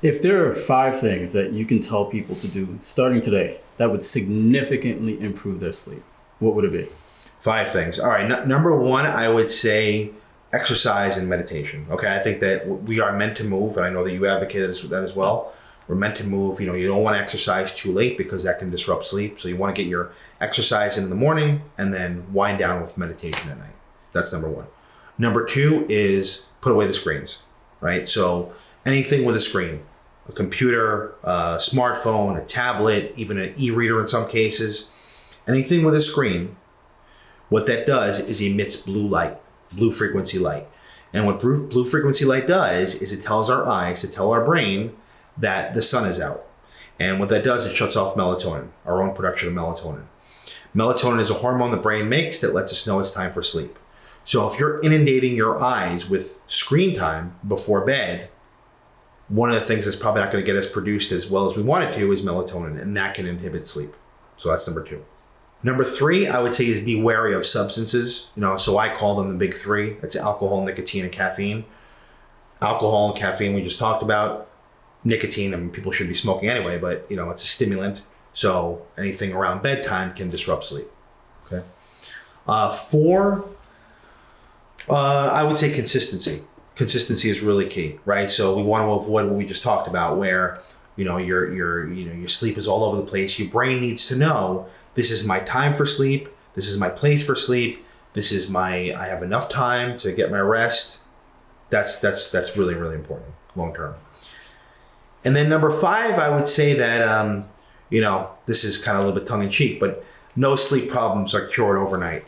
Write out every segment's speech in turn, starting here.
If there are 5 things that you can tell people to do starting today that would significantly improve their sleep, what would it be? 5 things. All right. Number one, I would say exercise and meditation. Okay. I think that we are meant to move, and I know that you advocate that as well. We're meant to move. You don't want to exercise too late because that can disrupt sleep. So you want to get your exercise in the morning and then wind down with meditation at night. That's number one. Number two is put away the screens, right? So anything with a screen, a computer, a smartphone, a tablet, even an e-reader in some cases, anything with a screen, what that does is emits blue light, blue frequency light. And what blue frequency light does is it tells our eyes, to tell our brain that the sun is out. And what that does, it shuts off melatonin, our own production of melatonin. Melatonin is a hormone the brain makes that lets us know it's time for sleep. So if you're inundating your eyes with screen time before bed, one of the things that's probably not going to get us produced as well as we want it to is melatonin, and that can inhibit sleep. So that's number two. Number three, I would say, is be wary of substances. So I call them the big three. That's alcohol, nicotine, and caffeine. Alcohol and caffeine we just talked about. Nicotine, I mean, people should be smoking anyway, but it's a stimulant. So anything around bedtime can disrupt sleep. Okay. Four, I would say consistency. Consistency is really key, right? So we want to avoid what we just talked about, where your sleep is all over the place. Your brain needs to know, this is my time for sleep. This is my place for sleep. I have enough time to get my rest. That's really, really important long term. And then number five, I would say that, this is kind of a little bit tongue in cheek, but no sleep problems are cured overnight,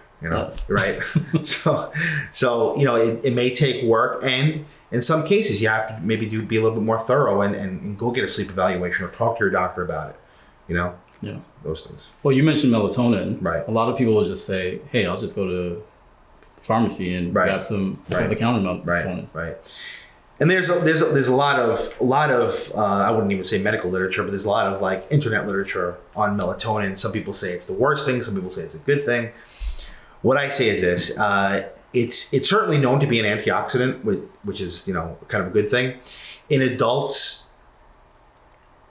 right? so it may take work, and in some cases you have to maybe be a little bit more thorough and go get a sleep evaluation or talk to your doctor about it, Yeah. those things. Well, you mentioned melatonin. Right. A lot of people will just say, hey, I'll just go to the pharmacy and grab some over-the-counter melatonin. Right. And there's a lot of I wouldn't even say medical literature, but there's a lot of like internet literature on melatonin. Some people say it's the worst thing. Some people say it's a good thing. What I say is this: it's certainly known to be an antioxidant, which is kind of a good thing. In adults,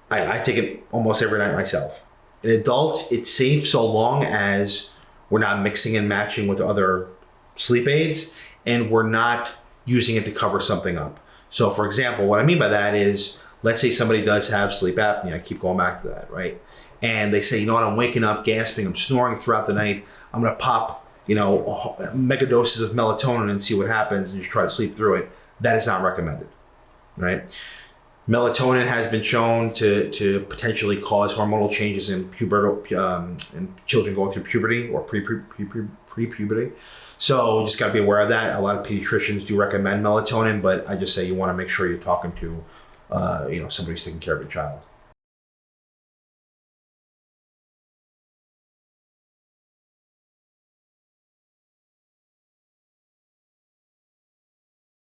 I take it almost every night myself. In adults, it's safe so long as we're not mixing and matching with other sleep aids, and we're not using it to cover something up. So for example, what I mean by that is, let's say somebody does have sleep apnea. I keep going back to that, right? And they say, I'm waking up, gasping, I'm snoring throughout the night. I'm going to pop, mega doses of melatonin and see what happens, and just try to sleep through it. That is not recommended, right? Melatonin has been shown to potentially cause hormonal changes in in children going through puberty or pre-puberty. So just got to be aware of that. A lot of pediatricians do recommend melatonin, but I just say you want to make sure you're talking to, somebody who's taking care of your child.